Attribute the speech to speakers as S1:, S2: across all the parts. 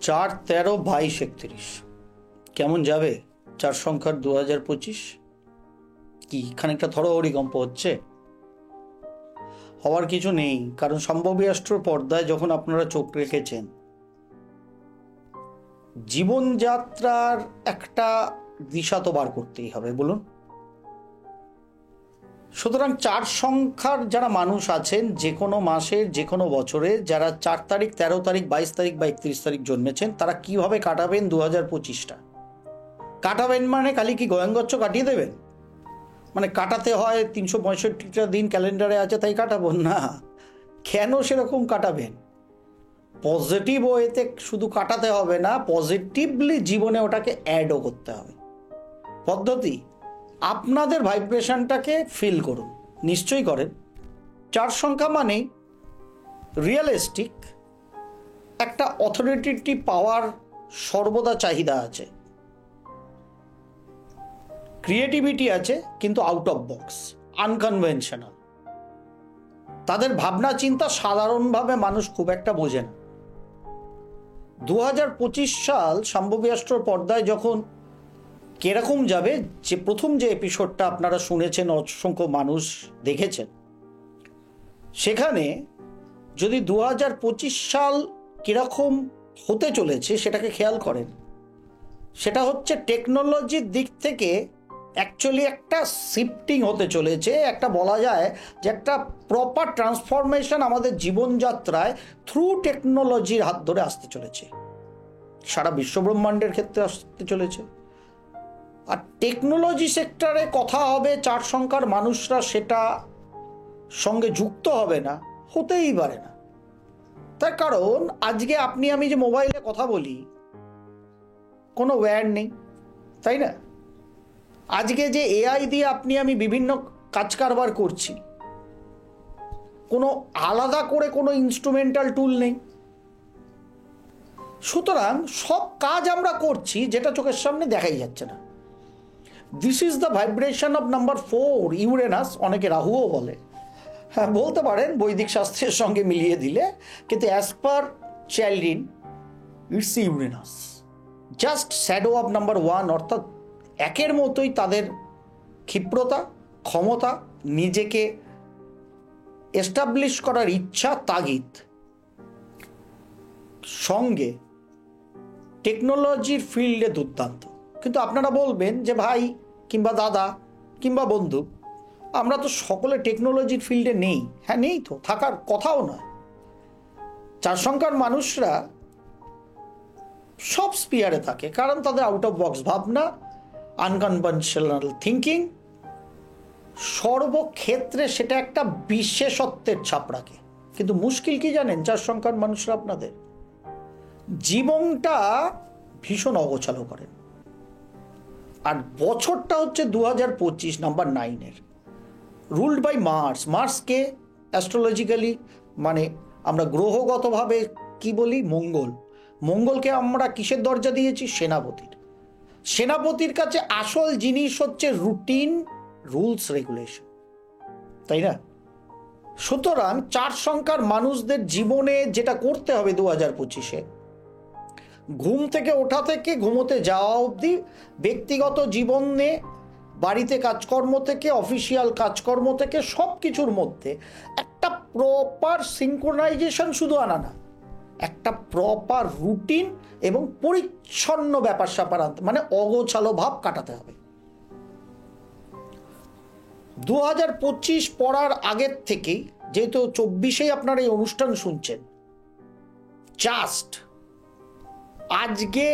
S1: 4-13-22-31 কেমন যাবে? চার সংখ্যার 2025 কি খানিকটা থরহরিকম্প হচ্ছে? হওয়ার কিছু নেই, কারণ সম্ভবী অষ্টর পর্দায় যখন আপনারা চোখ রেখেছেন, জীবনযাত্রার একটা দিশা তো বার করতেই হবে, বলুন। সুতরাং চার সংখ্যার যারা মানুষ আছেন, যে কোনো মাসের যে কোনো বছরে, যারা 4 তারিখ, 13 তারিখ, 22 তারিখ বা 31 তারিখ জন্মেছেন, তারা কিভাবে কাটাবেন 2025টা? কাটাবেন মানে খালি কি গোয়াঙ্গচ্ছ কাটিয়ে দেবেন? মানে কাটাতে হয় 365টা দিন ক্যালেন্ডারে আছে তাই কাটাবো না। কেন সেরকম কাটাবেন? পজিটিভ ওয়েতে শুধু কাটাতে হবে না, পজিটিভলি জীবনে ওটাকে অ্যাডও করতে হবে। পদ্ধতি, আপনাদের ভাইব্রেশনটাকে ফিল করুন, নিশ্চয়ই করেন। চার সংখ্যা মানেই রিয়েলিস্টিক একটা অথরিটি পাওয়ার সর্বদা চাহিদা আছে, ক্রিয়েটিভিটি আছে, কিন্তু আউট অফ বক্স, আনকনভেনশনাল। তাদের ভাবনা চিন্তা সাধারণভাবে মানুষ খুব একটা বোঝে না। 2025 সাল সম্ভবী অষ্টর পর্দায় যখন কিরকম যাবে, যে প্রথম যে এপিসোডটা আপনারা শুনেছেন, অসংখ্য মানুষ দেখেছেন, সেখানে যদি 2025 সাল কিরকম হতে চলেছে সেটাকে খেয়াল করেন, সেটা হচ্ছে টেকনোলজির দিক থেকে অ্যাকচুয়ালি একটা শিফটিং হতে চলেছে। একটা বলা যায় যে একটা প্রপার ট্রান্সফরমেশন আমাদের জীবনযাত্রায় থ্রু টেকনোলজির হাত ধরে আসতে চলেছে, সারা বিশ্বব্রহ্মাণ্ডের ক্ষেত্রে আসতে চলেছে। আর টেকনোলজি সেক্টরে কথা হবে, চার সংখ্যার মানুষরা সেটা সঙ্গে যুক্ত হবে না, হতেই পারে না। তার কারণ আজকে আপনি আমি যে মোবাইলে কথা বলি, কোনো ওয়্যার নেই, তাই না? আজকে যে এআই দিয়ে আপনি আমি বিভিন্ন কাজ কারবার করছি, কোনো আলাদা করে কোনো ইনস্ট্রুমেন্টাল টুল নেই। সুতরাং সব কাজ আমরা করছি যেটা চোখের সামনে দেখাই যাচ্ছে না। This is the vibration of number 4, Uranus. অনেকে রাহুও বলে, হ্যাঁ বলতে পারেন বৈদিক শাস্ত্রের সঙ্গে মিলিয়ে দিলে, কিন্তু as per Chaldean it's Uranus, just shadow of number 1, অর্থাৎ একের মতোই তাদের ক্ষিপ্রতা, ক্ষমতা, নিজেকে এস্টাবলিশ করার ইচ্ছা, তাগিদ, সঙ্গে টেকনোলজির ফিল্ডে দুর্দান্ত। কিন্তু আপনারা বলবেন যে ভাই কিংবা দাদা কিংবা বন্ধু, আমরা তো সকলে টেকনোলজির ফিল্ডে নেই। হ্যাঁ নেই তো, থাকার কথাও নয়। চার সংখ্যার মানুষরা সব স্পিয়ারে থাকে, কারণ তাদের আউট অফ বক্স ভাবনা, আনকনভেনশনাল থিঙ্কিং, সর্বক্ষেত্রে সেটা একটা বিশেষত্বের ছাপ রাখে। কিন্তু মুশকিল কি জানেন, চার সংখ্যার মানুষরা আপনাদের জীবনটা ভীষণ অগোছালো করেন। আর বছরটা হচ্ছে 2025 নাম্বার 9-এর, রুলড বাই মার্স। মার্সকে অ্যাস্ট্রোলজিক্যালি মানে আমরা গ্রহগতভাবে কি বলি, মঙ্গল। মঙ্গলকে আমরা কিসের দরজা দিয়েছি? সেনাপতির। সেনাপতির কাছে আসল জিনিস হচ্ছে রুটিন, রুলস, রেগুলেশন, তাই না? সুতরাং চার সংখ্যার মানুষদের জীবনে যেটা করতে হবে 2025-এ, ঘুম থেকে ওঠা থেকে ঘুমোতে যাওয়া অবধি, ব্যক্তিগত জীবনে, বাড়িতে কাজকর্ম থেকে, অফিসিয়াল কাজকর্ম থেকে, সব কিছুর মধ্যে একটা প্রপার সিনক্রোনাইজেশন শুধু আনা না, একটা প্রপার রুটিন এবং পরিচ্ছন্ন ব্যাপার স্যাপার আনতে, মানে অগোছালো ভাব কাটাতে হবে। 2025 পড়ার আগের থেকেই, যেহেতু 24-এই আপনারা এই অনুষ্ঠান শুনছেন, জাস্ট আজকে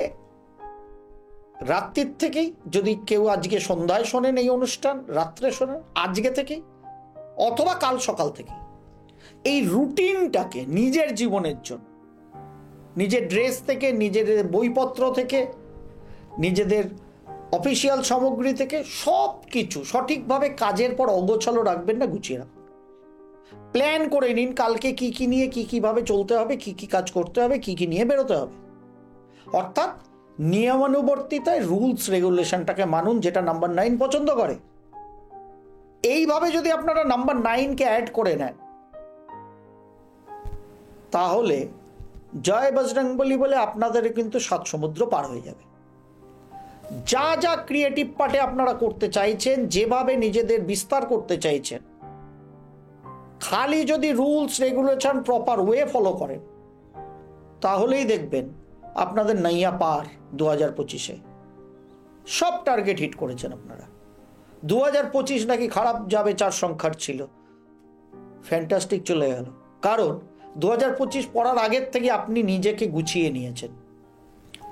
S1: রাত্রির থেকেই, যদি কেউ আজকে সন্ধ্যায় শোনেন এই অনুষ্ঠান, রাত্রে শোনেন, আজকে থেকেই অথবা কাল সকাল থেকেই এই রুটিনটাকে নিজের জীবনের জন্য, নিজের ড্রেস থেকে, নিজের বইপত্র থেকে, নিজেদের অফিসিয়াল সামগ্রী থেকে, সব কিছু সঠিকভাবে কাজের পর অগোছালো রাখবেন না, গুছিয়ে রাখবেন। প্ল্যান করে নিন কালকে কি কি নিয়ে কি কিভাবে চলতে হবে, কি কি কাজ করতে হবে, কি কি নিয়ে বেরোতে হবে। অর্থাৎ নিয়মানুবর্তিতায় রুলস রেগুলেশনটাকে মানুন, যেটা নাম্বার 9 পছন্দ করে। এইভাবে যদি আপনারা নাম্বার 9-কে অ্যাড করে নেন, তাহলে জয় বজরংবলী বলে আপনাদের কিন্তু 7 সমুদ্র পার হয়ে যাবে। যা যা ক্রিয়েটিভ পার্টে আপনারা করতে চাইছেন, যেভাবে নিজেদের বিস্তার করতে চাইছেন, খালি যদি rules regulation proper way follow করেন, তাহলেই দেখবেন আপনাদের নাইয়া পার 2025-এ। সব টার্গেট হিট করেছেন আপনারা। 2025 নাকি খারাপ যাবে 4 সংখ্যার ছিল, ফ্যান্টাস্টিক চলে গেল। কারণ 2025 পড়ার আগের থেকে আপনি নিজেকে গুছিয়ে নিয়েছেন,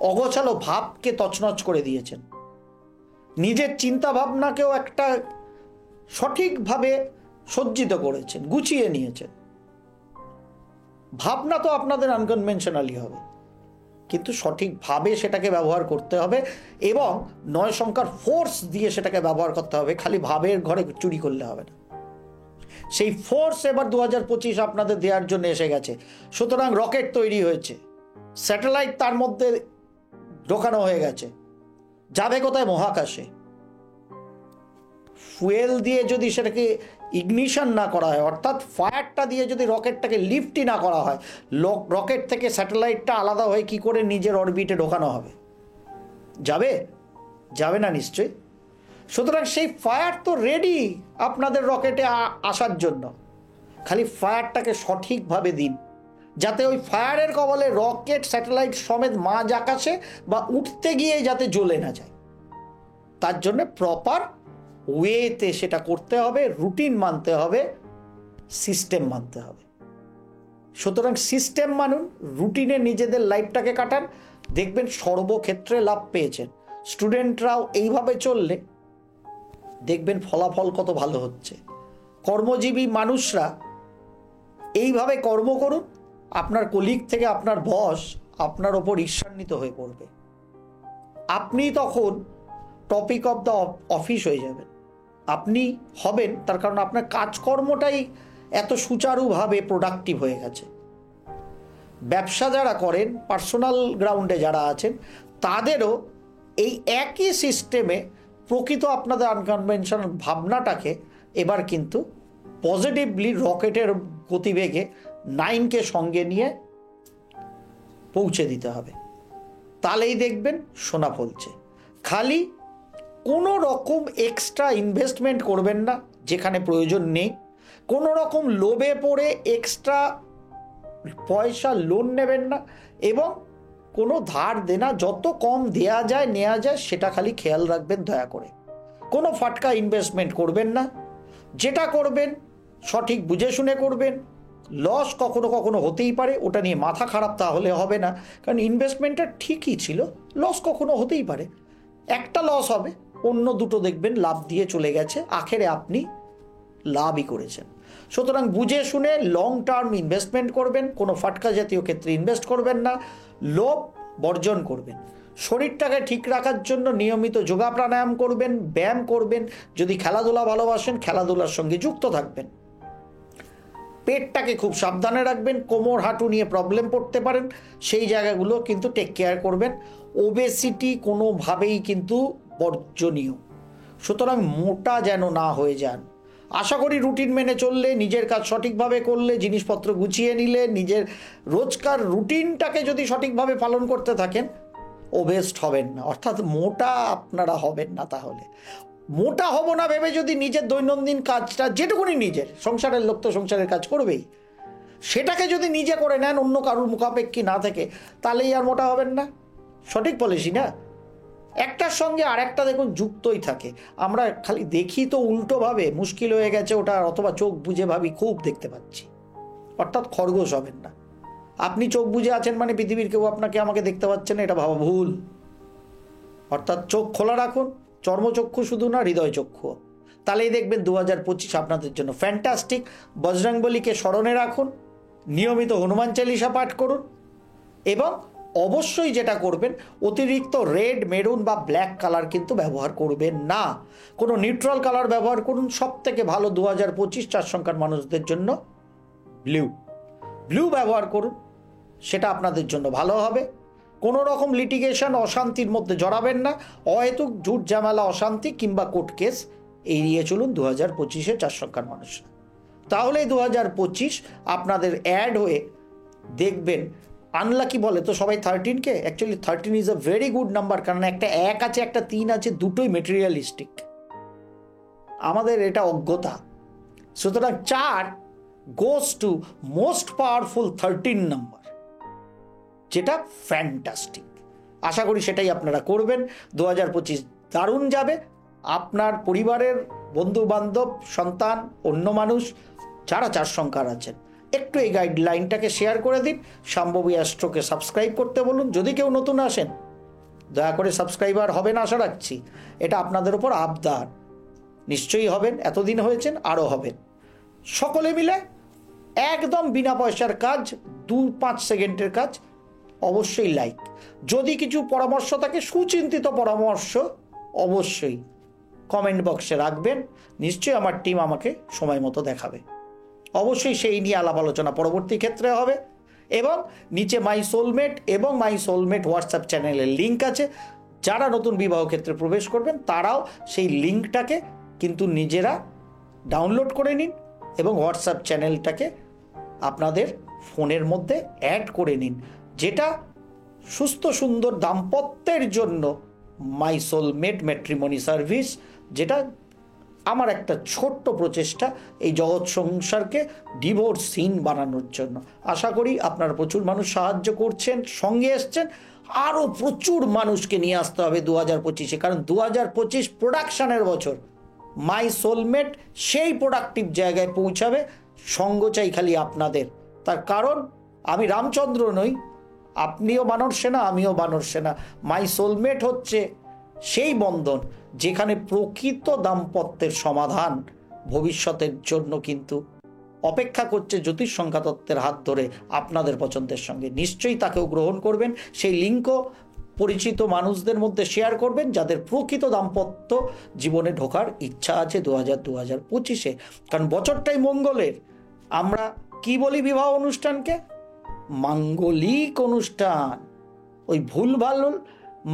S1: অগোছালো ভাবকে তছনছ করে দিয়েছেন, নিজের চিন্তা ভাবনাকেও একটা সঠিকভাবে সজ্জিত করেছেন, গুছিয়ে নিয়েছেন। ভাবনা তো আপনাদের আনকনভেনশনালি হবে, কিন্তু সঠিকভাবে সেটাকে ব্যবহার করতে হবে এবং 9 সংখ্যার ফোর্স দিয়ে সেটাকে ব্যবহার করতে হবে। খালি ভাবের ঘরে চুরি করলে হবে না। সেই ফোর্স এবার 2025 আপনাদের দেওয়ার জন্য এসে গেছে। সুতরাং রকেট তৈরি হয়েছে, স্যাটেলাইট তার মধ্যে ঢোকানো হয়ে গেছে, যাবে কোথায়? মহাকাশে। ফুয়েল দিয়ে যদি সেটাকে ইগনিশন না করা হয়, অর্থাৎ ফায়ারটা দিয়ে যদি রকেটটাকে লিফটই না করা হয়, রকেট থেকে স্যাটেলাইটটা আলাদা হয়ে কি করে নিজের অরবিটে ঢোকানো হবে? যাবে? যাবে না নিশ্চয়ই। সুতরাং সেই ফায়ার তো রেডি আপনাদের রকেটে আসার জন্য, খালি ফায়ারটাকে সঠিকভাবে দিন, যাতে ওই ফায়ারের কবলে রকেট স্যাটেলাইট সমেত মাঝ আকাশে বা উঠতে গিয়ে যাতে জ্বলে না যায়। তার জন্য প্রপার ওয়েতে সেটা করতে হবে, রুটিন মানতে হবে, সিস্টেম মানতে হবে। সুতরাং সিস্টেম মানুন, রুটিনে নিজেদের লাইফটাকে কাটান, দেখবেন সর্বক্ষেত্রে লাভ পেয়েছেন। স্টুডেন্টরাও এইভাবে চললে দেখবেন ফলাফল কত ভালো হচ্ছে। কর্মজীবী মানুষরা এইভাবে কর্ম করুন, আপনার কলিগ থেকে আপনার বস আপনার ওপর ঈর্ষান্বিত হয়ে পড়বে। আপনি তখন টপিক অফ দ্য অফিস হয়ে যাবেন। আপনি হবেন, তার কারণ আপনার কাজকর্মটাই এত সুচারুভাবে প্রোডাক্টিভ হয়ে গেছে। ব্যবসা যারা করেন, পার্সোনাল গ্রাউন্ডে যারা আছেন, তাদেরও এই একই সিস্টেমে প্রকৃত আপনাদের আনকনভেনশনাল ভাবনাটাকে এবার কিন্তু পজিটিভলি রকেটের গতিবেগে 9কে সঙ্গে নিয়ে পৌঁছে দিতে হবে। তাহলেই দেখবেন সোনা ফলছে। খালি কোনো রকম এক্সট্রা ইনভেস্টমেন্ট করবেন না যেখানে প্রয়োজন নেই। কোনো রকম লোভে পড়ে এক্সট্রা পয়সা লোন নেবেন না, এবং কোনো ধার দেনা যত কম দেয়া যায় নেওয়া যায় সেটা খালি খেয়াল রাখবেন দয়া করে। কোনো ফাটকা ইনভেস্টমেন্ট করবেন না। যেটা করবেন সঠিক বুঝে শুনে করবেন। লস কখনো কখনো হতেই পারে, ওটা নিয়ে মাথা খারাপ তাহলে হবে না, কারণ ইনভেস্টমেন্টটা ঠিকই ছিল, লস কখনো হতেই পারে। একটা লস হবে, অন্য দুটো দেখবেন লাভ দিয়ে চলে গেছে, আখেরে আপনি লাভই করেছেন। সুতরাং বুঝে শুনে লং টার্ম ইনভেস্টমেন্ট করবেন, কোনো ফাটকা জাতীয় ক্ষেত্রে ইনভেস্ট করবেন না, লোভ বর্জন করবেন। শরীরটাকে ঠিক রাখার জন্য নিয়মিত যোগা প্রাণায়াম করবেন, ব্যায়াম করবেন। যদি খেলাধুলা ভালোবাসেন, খেলাধুলার সঙ্গে যুক্ত থাকবেন। পেটটাকে খুব সাবধানে রাখবেন, কোমর হাঁটু নিয়ে প্রবলেম পড়তে পারেন, সেই জায়গাগুলো কিন্তু টেক কেয়ার করবেন। ওবেসিটি কোনোভাবেই কিন্তু বর্জনীয়। সুতরাং মোটা যেন না হয়ে যান। আশা করি রুটিন মেনে চললে, নিজের কাজ সঠিকভাবে করলে, জিনিসপত্র গুছিয়ে নিলে, নিজের রোজকার রুটিনটাকে যদি সঠিকভাবে পালন করতে থাকেন, ওবেস্ট হবেন না, অর্থাৎ মোটা আপনারা হবেন না। তাহলে মোটা হব না ভেবে যদি নিজের দৈনন্দিন কাজটা, যেটুকুনি নিজের, সংসারের লোক তো সংসারের কাজ করবেই, সেটাকে যদি নিজে করে নেন অন্য কারুর মুখাপেক্ষী না থেকে, তাহলেই আর মোটা হবেন না। সঠিক পলিসি না? একটার সঙ্গে আর একটা দেখুন যুক্তই থাকে। আমরা খালি দেখি তো উল্টোভাবে, মুশকিল হয়ে গেছে ওটা, অথবা চোখ বুজে ভাবি খুব দেখতে পাচ্ছি। অর্থাৎ খরগোশ হবেন না। আপনি চোখ বুজে আছেন মানে পৃথিবীর কেউ আপনাকে আমাকে দেখতে পাচ্ছেন, এটা ভাবা ভুল। অর্থাৎ চোখ খোলা রাখুন, চর্মচক্ষু শুধু না, হৃদয় চক্ষু। তাহলেই দেখবেন 2025 আপনাদের জন্য ফ্যান্টাস্টিক। বজরংবলীকে স্মরণে রাখুন, নিয়মিত হনুমান চালিসা পাঠ করুন, এবং অবশ্যই যেটা করবেন, অতিরিক্ত রেড, মেরুন বা ব্ল্যাক কালার কিন্তু ব্যবহার করবেন না। কোনো নিউট্রাল কালার ব্যবহার করুন। সব থেকে ভালো 2025 4 সংখ্যার মানুষদের জন্য ব্লু ব্যবহার করুন, সেটা আপনাদের জন্য ভালো হবে। কোনো রকম লিটিগেশন, অশান্তির মধ্যে জড়াবেন না। অহেতুক ঝুট ঝামেলা, অশান্তি কিংবা কোর্ট কেস এড়িয়ে চলুন 2025 4 সংখ্যার মানুষরা। তাহলে 2025 আপনাদের অ্যাড হয়ে দেখবেন আনলাকি বলে তো সবাই 13কে, actually 13 is a very good number, কারণ একটা 1 আছে একটা 3 আছে, দুটোই মেটেরিয়ালিস্টিক। আমাদের এটা অজ্ঞতা। সুতরাং 4 goes to most powerful 13 number, যেটা ফ্যান্টাস্টিক। আশা করি সেটাই আপনারা করবেন। 2025 দারুণ যাবে। আপনার পরিবারের বন্ধু বান্ধব, সন্তান, অন্য মানুষ যারা 4 সংখ্যার আছেন, একটু এই গাইডলাইনটাকে শেয়ার করে দিন। শাম্ভবী অ্যাস্ট্রোকে সাবস্ক্রাইব করতে বলুন। যদি কেউ নতুন আসেন, দয়া করে সাবস্ক্রাইবার হবেন আশা রাখছি। এটা আপনাদের উপর আবদার, নিশ্চয়ই হবেন। এতদিন হয়েছেন, আরও হবেন। সকলে মিলে একদম বিনা পয়সার কাজ, 2-5 সেকেন্ডের কাজ, অবশ্যই লাইক। যদি কিছু পরামর্শ থাকে, সুচিন্তিত পরামর্শ, অবশ্যই কমেন্ট বক্সে রাখবেন। নিশ্চয়ই আমার টিম আমাকে সময় মতো দেখাবে। অবশ্যই সেই নিয়ে আলাপ আলোচনা পরবর্তী ক্ষেত্রে হবে। এবং নিচে মাই সোলমেট এবং মাই সোলমেট হোয়াটসঅ্যাপ চ্যানেলের লিঙ্ক আছে। যারা নতুন বিবাহ ক্ষেত্রে প্রবেশ করবেন তারাও সেই লিঙ্কটাকে কিন্তু নিজেরা ডাউনলোড করে নিন এবং হোয়াটসঅ্যাপ চ্যানেলটাকে আপনাদের ফোনের মধ্যে অ্যাড করে নিন, যেটা সুস্থ সুন্দর দাম্পত্যের জন্য মাই সোলমেট ম্যাট্রিমনি সার্ভিস, যেটা আমার একটা ছোট্ট প্রচেষ্টা এই জগৎ সংসারকে ডিভোর্সহীন বানানোর জন্য। আশা করি আপনারা প্রচুর মানুষ সাহায্য করছেন, সঙ্গে এসছেন। আরও প্রচুর মানুষকে নিয়ে আসতে হবে 2025-এ, কারণ 2025 প্রোডাকশানের বছর। মাই সোলমেট সেই প্রোডাক্টিভ জায়গায় পৌঁছাবে। সঙ্গ চাই খালি আপনাদের। তার কারণ আমি রামচন্দ্র নই, আপনিও বানর সেনা, আমিও বানর সেনা। মাই সোলমেট হচ্ছে সেই বন্ধন যেখানে প্রকৃত দাম্পত্যের সমাধান ভবিষ্যতের জন্য কিন্তু অপেক্ষা করছে জ্যোতিষ সংখ্যাতত্ত্বের হাত ধরে আপনাদের পছন্দের সঙ্গে। নিশ্চয়ই তাকেও গ্রহণ করবেন। সেই লিঙ্কও পরিচিত মানুষদের মধ্যে শেয়ার করবেন যাদের প্রকৃত দাম্পত্য জীবনে ঢোকার ইচ্ছা আছে 2025-এ। কারণ বছরটাই মঙ্গলের। আমরা কি বলি বিবাহ অনুষ্ঠানকে? মাঙ্গলিক অনুষ্ঠান। ওই ভুলভাল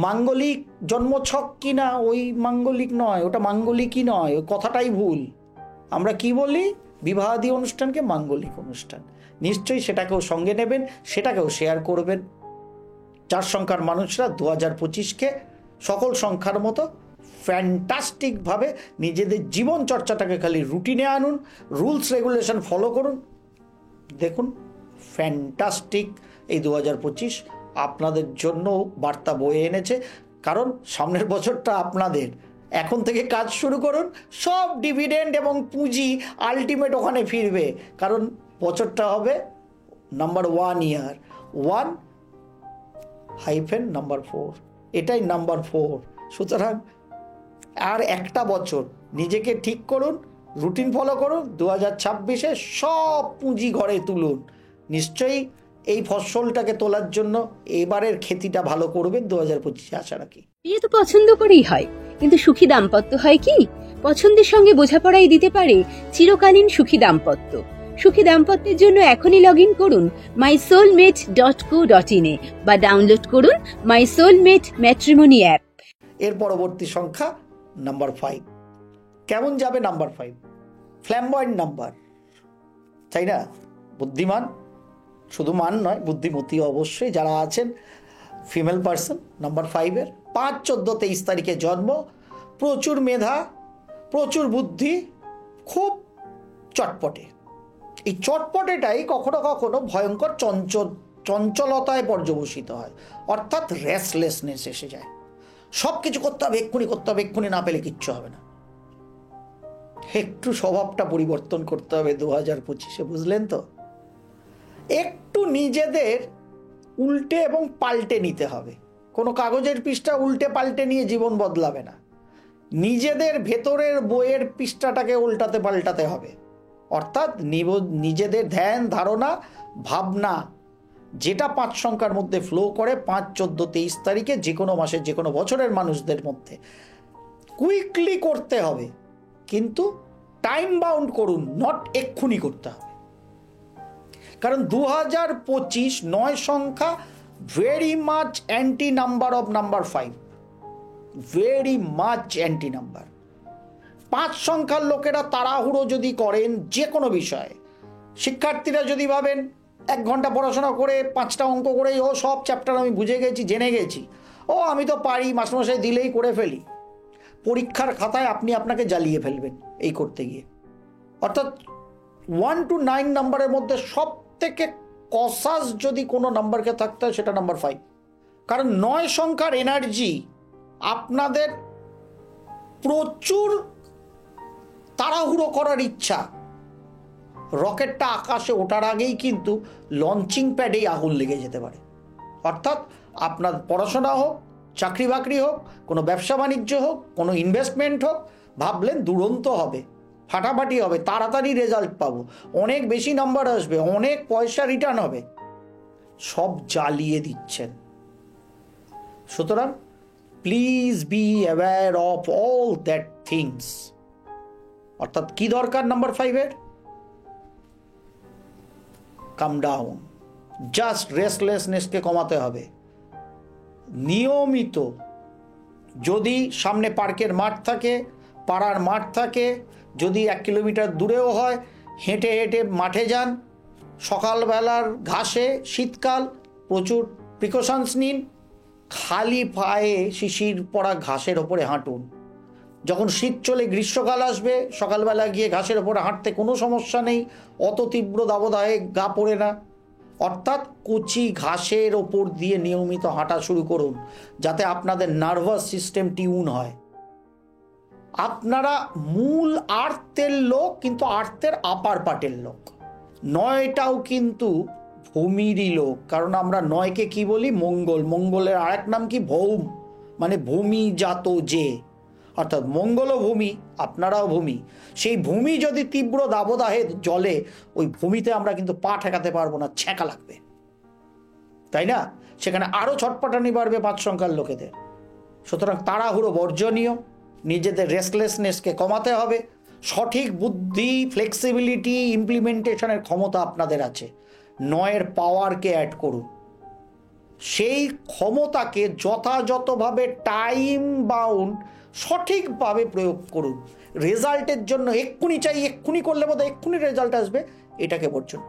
S1: মাঙ্গলিক জন্মছক কি না, ওই মাঙ্গলিক নয়, ওটা মাঙ্গলিকই নয়, ওই কথাটাই ভুল। আমরা কি বলি? বিবাহাদি অনুষ্ঠানকে মাঙ্গলিক অনুষ্ঠান। নিশ্চয়ই সেটাকেও সঙ্গে নেবেন, সেটাকেও শেয়ার করবেন। 4 সংখ্যার মানুষরা 2025-কে সকল সংখ্যার মতো ফ্যান্টাস্টিকভাবে নিজেদের জীবন চর্চাটাকে খালি রুটিনে আনুন, রুলস রেগুলেশন ফলো করুন। দেখুন ফ্যান্টাস্টিক এই 2025 আপনাদের জন্য বার্তা বয়ে এনেছে। কারণ সামনের বছরটা আপনাদের। এখন থেকে কাজ শুরু করুন। সব ডিভিডেন্ড এবং পুঁজি আলটিমেট ওখানে ফিরবে। কারণ বছরটা হবে নাম্বার 1 ইয়ার, 1-4, এটাই নাম্বার 4। সুতরাং আর একটা বছর নিজেকে ঠিক করুন, রুটিন ফলো করুন। 2026-এ সব পুঁজি ঘরে তুলুন। নিশ্চয়ই এই ফসলটাকে তোলার জন্য এবারের খেতিটা ভালো করবেন 2025-এ, আশা রাখি।
S2: বিয়ে তো পছন্দ করেই হয়, কিন্তু সুখী দাম্পত্য হয় কি? পছন্দের সঙ্গে বোঝাপড়াই দিতে পারে চিরকালীন সুখী দাম্পত্য। সুখী দাম্পত্যের জন্য এখনই লগ ইন করুন mysoulmate.co.in বা ডাউনলোড করুন মাই সোলমেট ম্যাট্রিমনি অ্যাপ।
S1: এর পরবর্তী সংখ্যা নাম্বার 5। কেমন যাবে নাম্বার 5? ফ্ল্যামবয়েন্ট নাম্বার, তাই না? বুদ্ধিমান, শুধু মান নয়, বুদ্ধিমতী অবশ্যই যারা আছেন ফিমেল পার্সন। নাম্বার 5-এর 5-14-23 তারিখে জন্ম। প্রচুর মেধা, প্রচুর বুদ্ধি, খুব চটপটে। এই চটপটেটাই কখনো কখনো ভয়ঙ্কর চঞ্চলতায় পর্যবসিত হয়, অর্থাৎ রেস্টলেসনেস এসে যায়। সব কিছু করতে হবে, এক্ষুনি করতে হবে, এক্ষুনি না পেলে কিচ্ছু হবে না। একটু স্বভাবটা পরিবর্তন করতে হবে 2025-এ, বুঝলেন তো? একটু নিজেদের উল্টে এবং পাল্টে নিতে হবে। কোনো কাগজের পৃষ্ঠা উল্টে পাল্টে নিয়ে জীবন বদলাবে না। নিজেদের ভেতরের বইয়ের পৃষ্ঠাটাকে উল্টাতে পাল্টাতে হবে। অর্থাৎ নিজেদের ধ্যান ধারণা ভাবনা যেটা 5 সংখ্যার মধ্যে ফ্লো করে 5-14-23 তারিখে যে কোনো মাসের যে কোনো বছরের মানুষদের মধ্যে কুইকলি করতে হবে, কিন্তু টাইম বাউন্ড করুন, নট এক্ষুনি করতে হবে। কারণ 2025 9 সংখ্যা very much anti number of number 5, very much anti number. 5 সংখ্যার লোকেরা তাড়াহুড়ো যদি করেন যে কোনো বিষয়ে, শিক্ষার্থীরা যদি ভাবেন 1 ঘন্টা পড়াশোনা করে 5টা অঙ্ক করেই ও সব চ্যাপ্টার আমি বুঝে গেছি, জেনে গেছি, ও আমি তো পারি, মাস্টারমশাই দিলেই করে ফেলি। পরীক্ষার খাতায় আপনি আপনাকে জ্বালিয়ে ফেলবেন এই করতে গিয়ে। অর্থাৎ 1 to 9 নাম্বারের মধ্যে সব থেকে কসাস যদি কোনো নাম্বারকে থাকতে হয় সেটা নাম্বার 5। কারণ 9 সংখ্যার এনার্জি আপনাদের প্রচুর তাড়াহুড়ো করার ইচ্ছা। রকেটটা আকাশে ওঠার আগেই কিন্তু লঞ্চিং প্যাডেই আগুন লেগে যেতে পারে। অর্থাৎ আপনার পড়াশোনা হোক, চাকরি বাকরি হোক, কোনো ব্যবসা বাণিজ্য হোক, কোনো ইনভেস্টমেন্ট হোক, ভাবলেন দুরন্ত হবে, ফাটাফাটি হবে, তাড়াতাড়ি রেজাল্ট পাবো, অনেক বেশি নাম্বার আসবে, অনেক পয়সা রিটার্ন হবে, সব জ্বালিয়ে দিচ্ছেন। সুতরাং please be aware of all that things. অর্থাৎ কি দরকার নাম্বার 5-এর? কাম ডাউন, জাস্ট রেস্টলেসনেসকে কমাতে হবে। নিয়মিত যদি সামনে পার্কের মাঠ থাকে, পাড়ার মাঠ থাকে, যদি 1 কিলোমিটার দূরেও হয়, হেঁটে হেঁটে মাঠে যান, সকালবেলার ঘাসে, শীতকাল প্রচুর প্রিকশনস নিন, খালি পায়ে শিশির পড়া ঘাসের ওপরে হাঁটুন। যখন শীত চলে গ্রীষ্মকাল আসবে, সকালবেলা গিয়ে ঘাসের ওপরে হাঁটতে কোনো সমস্যা নেই, অত তীব্র দাবদাহে গা পড়ে না। অর্থাৎ কচি ঘাসের ওপর দিয়ে নিয়মিত হাঁটা শুরু করুন, যাতে আপনাদের নার্ভাস সিস্টেম টিউন হয়। আপনারা মূল আর্থের লোক, কিন্তু আর্থের আপার পার্টের লোক। 9টাও কিন্তু ভূমিরই লোক, কারণ আমরা 9কে কি বলি? মঙ্গল। মঙ্গলের আরেক নাম কি? ভৌম, মানে ভূমি জাত যে। অর্থাৎ মঙ্গলও ভূমি, আপনারাও ভূমি। সেই ভূমি যদি তীব্র দাবদাহে জ্বলে, ওই ভূমিতে আমরা কিন্তু পা ঠেকাতে পারবো না, ছ্যাঁকা লাগবে, তাই না? সেখানে আরও ছটপটানি বাড়বে 5 সংখ্যার লোকেদের। সুতরাং তাড়াহুড়ো বর্জনীয়, নিজেদের রেস্টলেসনেসকে কমাতে হবে। সঠিক বুদ্ধি, ফ্লেক্সিবিলিটি, ইমপ্লিমেন্টেশনের ক্ষমতা আপনাদের আছে। 9-এর পাওয়ারকে অ্যাড করুন, সেই ক্ষমতাকে যথাযথভাবে টাইম বাউন্ড সঠিকভাবে প্রয়োগ করুন। রেজাল্টের জন্য এক্ষুনি চাই, এক্ষুনি করলে বোধহয় এক্ষুনি রেজাল্ট আসবে, এটাকে বর্জন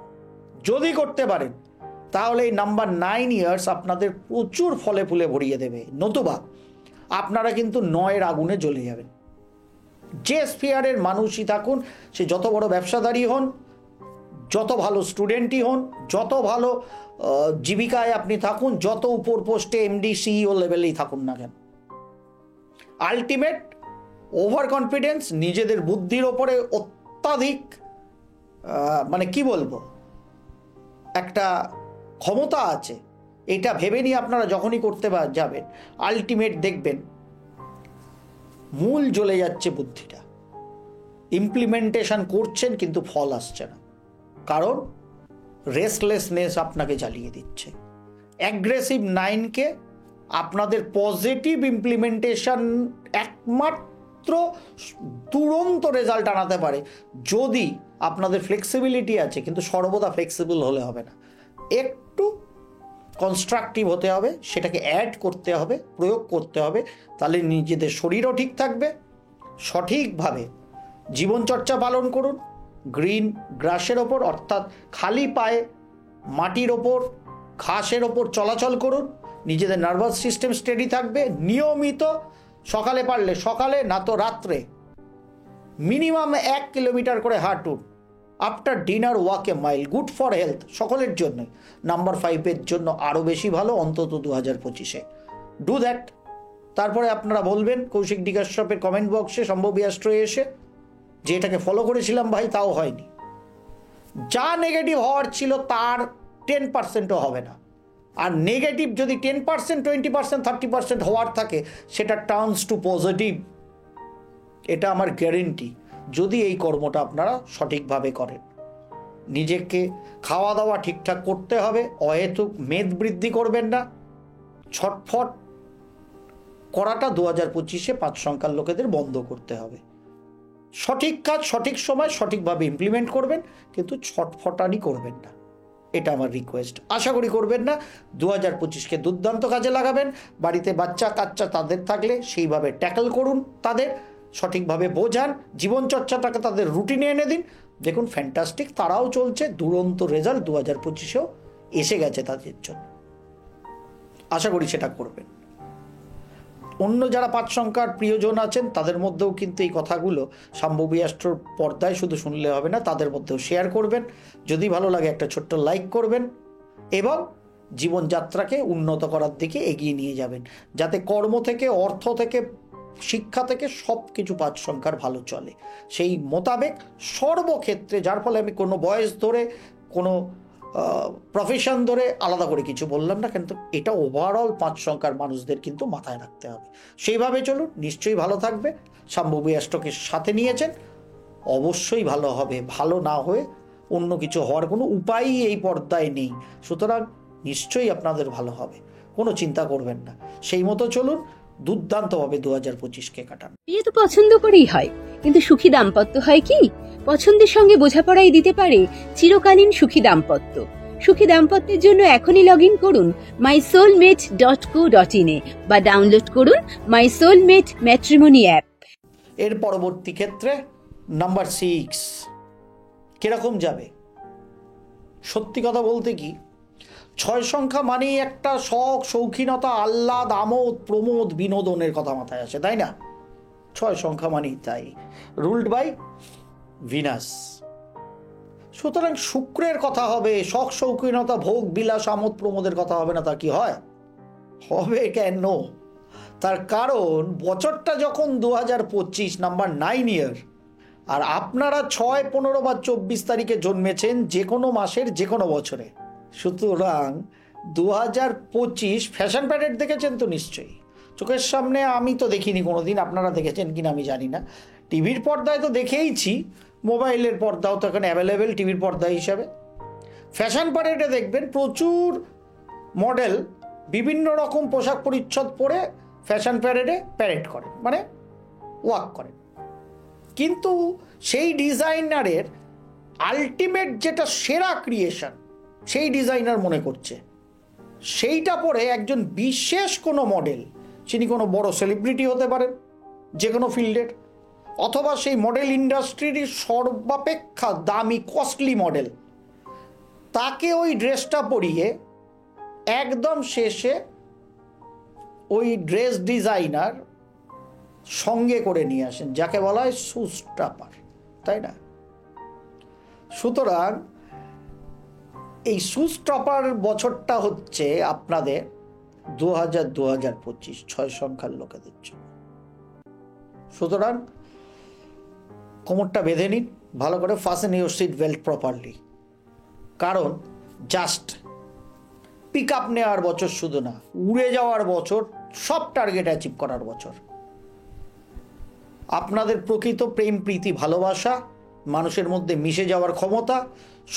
S1: যদি করতে পারেন, তাহলে এই নাম্বার 9 ইয়ার্স আপনাদের প্রচুর ফলে ফুলে ভরিয়ে দেবে। নতুবা আপনারা কিন্তু 9-এর আগুনে জ্বলে যাবেন। যে স্ফিয়ারের মানুষই থাকুন, সে যত বড় ব্যবসাদারই হন, যত ভালো স্টুডেন্টই হন, যত ভালো জীবিকায় আপনি থাকুন, যত উপর পোস্টে এমডি সিইও লেভেলেই থাকুন না কেন, আলটিমেট ওভার কনফিডেন্স, নিজেদের বুদ্ধির ওপরে অত্যাধিক মানে কি বলবো, একটা ক্ষমতা আছে, এটা ভেবে নিয়ে আপনারা যখনই করতে যাবেন, আলটিমেট দেখবেন মূল জ্বলে যাচ্ছে বুদ্ধিটা। ইমপ্লিমেন্টেশন করছেন কিন্তু ফল আসছে না, কারণ রেস্টলেসনেস আপনাকে জ্বালিয়ে দিচ্ছে। অ্যাগ্রেসিভ 9কে আপনাদের পজিটিভ ইমপ্লিমেন্টেশন একমাত্র তুরন্ত রেজাল্ট আনাতে পারে যদি আপনাদের ফ্লেক্সিবিলিটি আছে, কিন্তু সর্বদা ফ্লেক্সিবল হলে হবে না, একটু কনস্ট্রাকটিভ হতে হবে, সেটাকে অ্যাড করতে হবে, প্রয়োগ করতে হবে। তাহলে নিজেদের শরীরও ঠিক থাকবে। সঠিকভাবে জীবনচর্চা পালন করুন, গ্রিন গ্রাসের ওপর, অর্থাৎ খালি পায়ে মাটির ওপর, ঘাসের ওপর চলাচল করুন, নিজেদের নার্ভাস সিস্টেম স্টেডি থাকবে। নিয়মিত সকালে পারলে সকালে, না তো রাত্রে মিনিমাম 1 কিলোমিটার করে হাঁটুন। After dinner walk a mile, good for health, সকলের জন্যই। নাম্বার 5-এর জন্য আরও বেশি ভালো, অন্তত 2025-এ ডু দ্যাট। তারপরে আপনারা বলবেন কৌশিক ডিকাশ্যপের কমেন্ট বক্সে, সম্ভবী অ্যাস্ট্রো এসে, যে এটাকে ফলো করেছিলাম ভাই, তাও হয়নি। যা নেগেটিভ হওয়ার ছিল তার 10%ও হবে না। আর নেগেটিভ যদি 10%, 20%, 30% হওয়ার থাকে, সেটা টার্নস টু পজিটিভ। এটা আমার গ্যারেন্টি, যদি এই কর্মটা আপনারা সঠিকভাবে করেন। নিজেকে খাওয়া দাওয়া ঠিকঠাক করতে হবে, অহেতুক মেদ বৃদ্ধি করবেন না। ছটফট করাটা 2025-এ 5 সংখ্যার লোকেদের বন্ধ করতে হবে। সঠিক কাজ সঠিক সময় সঠিকভাবে ইমপ্লিমেন্ট করবেন, কিন্তু ছটফটানি করবেন না, এটা আমার রিকোয়েস্ট। আশা করি করবেন না। 2025-কে দুর্দান্ত কাজে লাগাবেন। বাড়িতে বাচ্চা কাচ্চা তাদের থাকলে সেইভাবে ট্যাকল করুন, তাদের সঠিকভাবে বোঝান, জীবনচর্চাটাকে তাদের রুটিনে এনে দিন। দেখুন ফ্যান্টাস্টিক, তারাও চলছে, দুরন্ত রেজাল্ট 2025-এও এসে গেছে তাদের জন্য। আশা করি সেটা করবেন। অন্য যারা 5 সংখ্যার প্রিয়জন আছেন তাদের মধ্যেও কিন্তু এই কথাগুলো শাম্ভবী অ্যাস্ট্রোর পর্দায় শুধু শুনলে হবে না, তাদের মধ্যেও শেয়ার করবেন। যদি ভালো লাগে একটা ছোট্ট লাইক করবেন এবং জীবনযাত্রাকে উন্নত করার দিকে এগিয়ে নিয়ে যাবেন, যাতে কর্ম থেকে, অর্থ থেকে, শিক্ষা থেকে সব কিছু 5 সংখ্যার ভালো চলে সেই মোতাবেক সর্বক্ষেত্রে। যার ফলে আমি কোনো বয়স ধরে, কোনো প্রফেশন ধরে আলাদা করে কিছু বললাম না, কিন্তু এটা ওভারঅল 5 সংখ্যার মানুষদের কিন্তু মাথায় রাখতে হবে। সেইভাবে চলুন, নিশ্চয়ই ভালো থাকবে। শাম্ভবী অ্যাস্ট্রোকে সাথে নিয়েছেন, অবশ্যই ভালো হবে। ভালো না হয়ে অন্য কিছু হওয়ার কোনো উপায়ই এই পর্দায় নেই। সুতরাং নিশ্চয়ই আপনাদের ভালো হবে, কোনো চিন্তা করবেন না। সেই মতো চলুন, দুর্দান্তভাবে 2025-কে কাটান।
S2: বিয়ে তো পছন্দ করেই হয়, কিন্তু সুখী দাম্পত্য হয় কি? পছন্দের সঙ্গে বোঝাপড়াই দিতে পারে চিরকালীন সুখী দাম্পত্য। সুখী দাম্পত্যের জন্য এখনই লগ ইন করুন mysoulmate.co.in বা ডাউনলোড করুন মাই সোলমেট ম্যাট্রিমনি অ্যাপ।
S1: এর পরবর্তী ক্ষেত্রে নাম্বার 6 কিরকম যাবে? সত্যি কথা বলতে কি, 6 সংখ্যা মানেই একটা শখ, শৌখিনতা, আহ্লাদ, আমোদ, প্রমোদ, বিনোদনের কথা মাথায় আসে, তাই না? 6 সংখ্যা মানেই তাই, রুলড বাই ভিনাস। সুতরাং শুক্রের কথা হবে, শখ, শৌখিনতা, ভোগ, বিলাস, আমোদ, প্রমোদের কথা হবে না? তা কি হয়? হবে কেন? তার কারণ বছরটা যখন 2025 নাম্বার 9 ইয়ার, আর আপনারা 6, 15 বা 24 তারিখে জন্মেছেন যে কোনো মাসের যে কোনো বছরে। সুতরাং 2025 ফ্যাশন প্যারেড দেখেছেন তো নিশ্চয়ই, চোখের সামনে। আমি তো দেখিনি কোনোদিন, আপনারা দেখেছেন কিনা আমি জানি না। টিভির পর্দায় তো দেখেইছি, মোবাইলের পর্দাও তো এখন অ্যাভেলেবেল টিভির পর্দা হিসাবে। ফ্যাশন প্যারেডে দেখবেন প্রচুর মডেল বিভিন্ন রকম পোশাক পরিচ্ছদ পরে ফ্যাশন প্যারেডে প্যারেড করেন, মানে ওয়াক করেন। কিন্তু সেই ডিজাইনারের আলটিমেট যেটা সেরা ক্রিয়েশন, সেই ডিজাইনার মনে করছে সেইটা পরে একজন বিশেষ কোনো মডেল, যিনি কোনো বড় সেলিব্রিটি হতে পারেন যে কোনো ফিল্ডের, অথবা সেই মডেল ইন্ডাস্ট্রির সর্বাপেক্ষা দামি কস্টলি মডেল, তাকে ওই ড্রেসটা পরিয়ে একদম শেষে ওই ড্রেস ডিজাইনার সঙ্গে করে নিয়ে আসেন, যাকে বলা হয় সুস্ট্রাপার, তাই না? সুতরাং এই সুস্ট্রাপার বছরটা হচ্ছে আপনাদের 2025 6 সংখ্যার লোকেদের জন্য। সুতরাং কোমরটা বেঁধে নিন ভালো করে, fasten your seat belt properly, কারণ জাস্ট পিক আপ নেওয়ার বছর শুধু না, উড়ে যাওয়ার বছর, সব টার্গেট অ্যাচিভ করার বছর। আপনাদের প্রকৃত প্রেম, প্রীতি, ভালোবাসা, মানুষের মধ্যে মিশে যাওয়ার ক্ষমতা,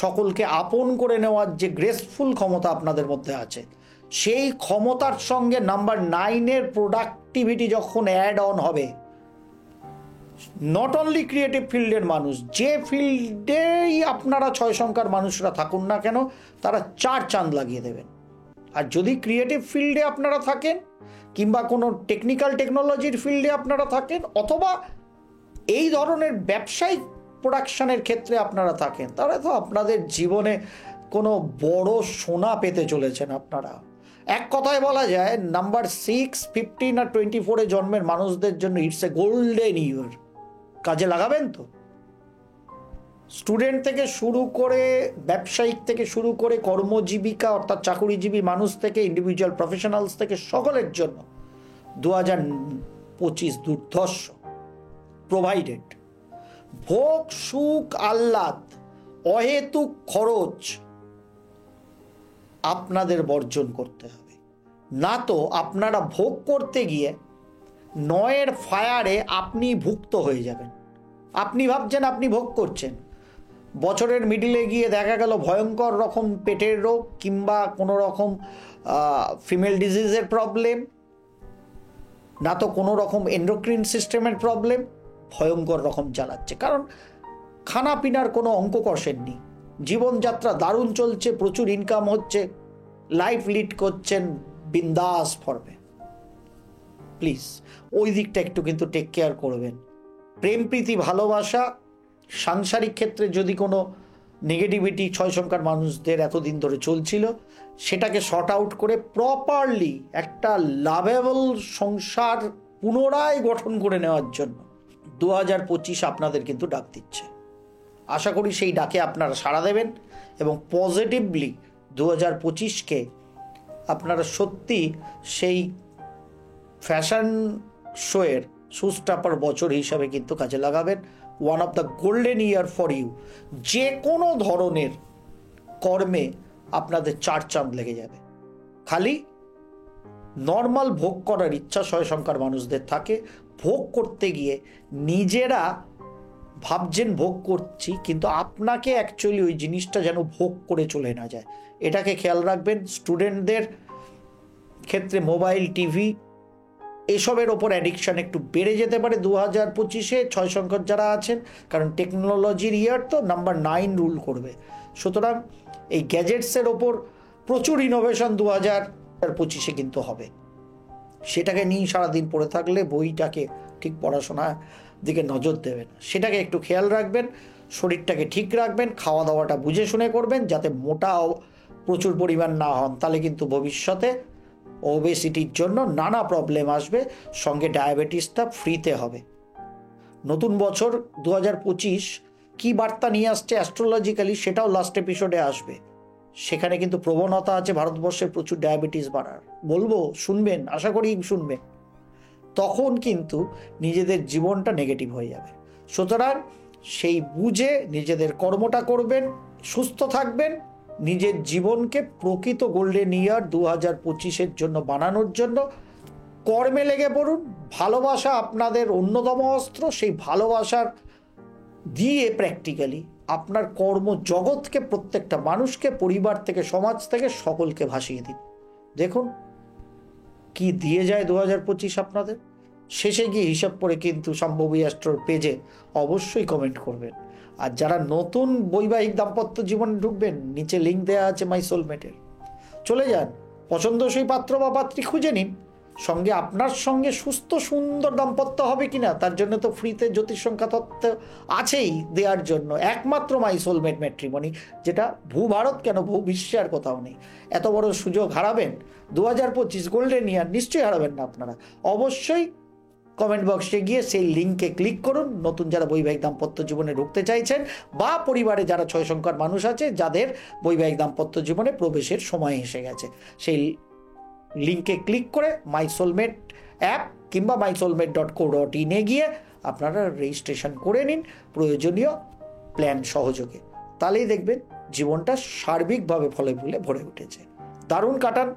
S1: সকলকে আপন করে নেওয়ার যে গ্রেসফুল ক্ষমতা আপনাদের মধ্যে আছে, সেই ক্ষমতার সঙ্গে নাম্বার 9-এর প্রোডাক্টিভিটি যখন অ্যাড অন হবে, নট অনলি ক্রিয়েটিভ ফিল্ডের মানুষ, যে ফিল্ডেই আপনারা 6 সংখ্যার মানুষরা থাকুন না কেন, তারা 4 চাঁদ লাগিয়ে দেবেন। আর যদি ক্রিয়েটিভ ফিল্ডে আপনারা থাকেন, কিংবা কোনো টেকনিক্যাল টেকনোলজির ফিল্ডে আপনারা থাকেন, অথবা এই ধরনের ব্যবসায়িক প্রোডাকশনের ক্ষেত্রে আপনারা থাকেন, তাহলে তো আপনাদের জীবনে কোনো বড় সোনা পেতে চলেছেন আপনারা। এক কথায় বলা যায় নাম্বার 6, 15 আর 24-এ জন্মের মানুষদের জন্য ইটস এ গোল্ডেন ইয়ার। কাজে লাগাবেন তো? স্টুডেন্ট থেকে শুরু করে, ব্যবসায়িক থেকে শুরু করে, কর্মজীবিকা অর্থাৎ চাকুরিজীবী মানুষ থেকে, ইন্ডিভিজুয়াল প্রফেশনালস থেকে, সকলের জন্য 2025 দুর্ধর্ষ। প্রোভাইডেড ভোগ, সুখ, আহ্লাদ, অহেতুক খরচ আপনাদের বর্জন করতে হবে। না তো আপনারা ভোগ করতে গিয়ে 9-এর ফায়ারে আপনি ভুক্ত হয়ে যাবেন। আপনি ভাবছেন আপনি ভোগ করছেন, বছরের মিডিলে গিয়ে দেখা গেল ভয়ঙ্কর রকম পেটের রোগ, কিংবা কোনো রকম ফিমেল ডিজিজের প্রবলেম, না তো কোনো রকম এন্ডোক্রিন সিস্টেমের প্রবলেম ভয়ঙ্কর রকম জ্বালাচ্ছে। কারণ খানা পিনার কোনো অঙ্ক কষেননি, জীবনযাত্রা দারুণ চলছে, প্রচুর ইনকাম হচ্ছে, লাইফ লিড করছেন বিন্দাস ফর্মে। প্লিজ ওই দিকটা একটু কিন্তু টেক কেয়ার করবেন। প্রেম, প্রীতি, ভালোবাসা সাংসারিক ক্ষেত্রে যদি কোনো নেগেটিভিটি 6 সংখ্যার মানুষদের এতদিন ধরে চলছিল, সেটাকে শর্ট আউট করে প্রপারলি একটা লাভেবল সংসার পুনরায় গঠন করে নেওয়ার জন্য 2025 আপনাদের কিন্তু ডাক দিচ্ছে। আশা করি সেই ডাকে আপনারা সাড়া দেবেন এবং পজিটিভলি 2025কে আপনারা সত্যি সেই ফ্যাশন শোয়ের সুস্টাপার বছর হিসাবে কিন্তু কাজে লাগাবেন। One of the golden year for you. যে কোনো ধরনের কর্মে আপনাদের 4 চাঁদ লেগে যাবে। খালি নর্মাল ভোগ করার ইচ্ছা 6 সংখ্যার মানুষদের থাকে। ভোগ করতে গিয়ে নিজেরা ভাবছেন ভোগ করছি, কিন্তু আপনাকে অ্যাকচুয়ালি ওই জিনিসটা যেন ভোগ করে চলে না যায়, এটাকে খেয়াল রাখবেন। স্টুডেন্টদের ক্ষেত্রে মোবাইল, টিভি এসবের ওপর অ্যাডিকশান একটু বেড়ে যেতে পারে 2025-এ 6 সংখ্যার যারা আছেন, কারণ টেকনোলজির ইয়ার তো নাম্বার 9 রুল করবে। সুতরাং এই গ্যাজেটসের ওপর প্রচুর ইনোভেশন 2025-এ কিন্তু হবে। সেটাকে নিয়ে সারাদিন পড়ে থাকলে বইটাকে ঠিক পড়াশোনার দিকে নজর দেবেন। সেটাকে একটু খেয়াল রাখবেন, শরীরটাকে ঠিক রাখবেন, খাওয়া দাওয়াটা বুঝে শুনে করবেন যাতে মোটাও প্রচুর পরিমাণ না হন, তাহলে কিন্তু ভবিষ্যতে ওবেসিটির জন্য নানা প্রবলেম আসবে, সঙ্গে ডায়াবেটিসটা ফ্রিতে হবে। নতুন বছর 2025 কি বার্তা নিয়ে আসছে অ্যাস্ট্রোলজিক্যালি সেটাও লাস্ট এপিসোডে আসবে। সেখানে কিন্তু প্রবণতা আছে ভারতবর্ষে প্রচুর ডায়াবেটিস বাড়ার। বলবো, শুনবেন, আশা করি শুনবেন। তখন কিন্তু নিজেদের জীবনটা নেগেটিভ হয়ে যাবে। সুতরাং সেই বুঝে নিজেদের কর্মটা করবেন, সুস্থ থাকবেন, নিজের জীবনকে প্রকৃত গোল্ডেন ইয়ার 2025-এর জন্য বানানোর জন্য কর্মে লেগে পড়ুন। ভালোবাসা আপনাদের অন্যতম অস্ত্র। সেই ভালোবাসার দিয়ে প্র্যাকটিক্যালি আপনার কর্মজগৎকে, প্রত্যেকটা মানুষকে, পরিবার থেকে, সমাজ থেকে সকলকে ভাসিয়ে দিন। দেখুন কি দিয়ে যায় 2025 আপনাদের। শেষে গিয়ে হিসাব করে কিন্তু সম্ভবী অ্যাস্ট্রোর পেজে অবশ্যই কমেন্ট করবেন। আর যারা নতুন বৈবাহিক দাম্পত্য জীবনে ঢুকবেন, নিচে লিঙ্ক দেওয়া আছে মাই সোলমেটের, চলে যান, পছন্দসই পাত্র বা পাত্রী খুঁজে নিন। সঙ্গে আপনার সঙ্গে সুস্থ সুন্দর দাম্পত্য হবে কিনা তার জন্য তো ফ্রিতে জ্যোতিষ সংখ্যা তত্ত্ব আছেই দেওয়ার জন্য, একমাত্র মাই সোলমেট ম্যাট্রিমনি, যেটা ভূভারত কেন ভূ বিশ্বে আর কোথাও নেই। এত বড় সুযোগ হারাবেন 2025 গোল্ডেন ইয়ার, নিশ্চয়ই হারাবেন না আপনারা। অবশ্যই কমেন্ট বক্সে গিয়ে সেই লিঙ্কে ক্লিক করুন। নতুন যারা বৈবাহিক দাম্পত্য জীবনে ঢুকতে চাইছেন বা পরিবারে যারা 6 সংখ্যার মানুষ আছে যাদের বৈবাহিক দাম্পত্য জীবনে প্রবেশের সময় এসে গেছে, সেই লিঙ্কে ক্লিক করে মাই সোলমেট অ্যাপ কিংবা mysoulmate.co.in গিয়ে আপনারা রেজিস্ট্রেশন করে নিন প্রয়োজনীয় প্ল্যান সহযোগে। তাহলেই দেখবেন জীবনটা সার্বিকভাবে ফলে ফুলে ভরে উঠেছে। দারুণ কাটান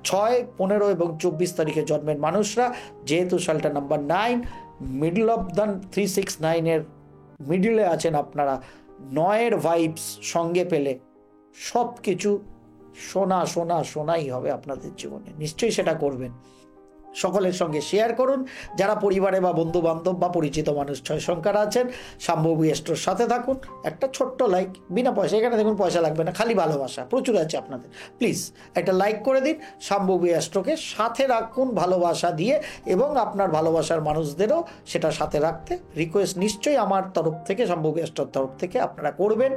S1: 6, 15 এবং 24 তারিখে জন্মের মানুষরা। যেহেতু সালটা নাম্বার 9, মিডল অফ দ্য 369-এর মিডলে আছেন আপনারা, 9-এর ভাইবস সঙ্গে পেলে সব কিছু সোনা সোনা সোনাই হবে আপনাদের জীবনে। নিশ্চয়ই সেটা করবেন। সকলের সঙ্গে শেয়ার করুন। যারা পরিবারে বা বন্ধু বান্ধব বা পরিচিত মানুষ 6 সংখ্যার আছেন, সম্ভবী অ্যাস্ট্রোর সাথে থাকুন। একটা ছোট্ট লাইক, বিনা পয়সা, এখানে দেখুন পয়সা লাগবে না, খালি ভালোবাসা প্রচুর আছে আপনাদের। প্লিজ একটা লাইক করে দিন, সম্ভবী অ্যাস্ট্রোকে সাথে রাখুন ভালোবাসা দিয়ে, এবং আপনার ভালোবাসার মানুষদেরও সেটা সাথে রাখতে রিকোয়েস্ট নিশ্চয়ই আমার তরফ থেকে, সম্ভবী অ্যাস্ট্রোর তরফ থেকে আপনারা করবেন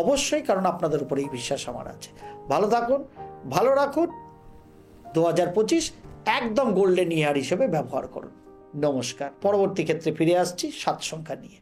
S1: অবশ্যই, কারণ আপনাদের উপরেই বিশ্বাস আমার আছে। ভালো থাকুন, ভালো রাখুন। 2025 একদম গোল্ডেন ইয়ার হিসেবে ব্যবহার করুন। নমস্কার। পরবর্তী ক্ষেত্রে ফিরে আসছি 7 সংখ্যা নিয়ে।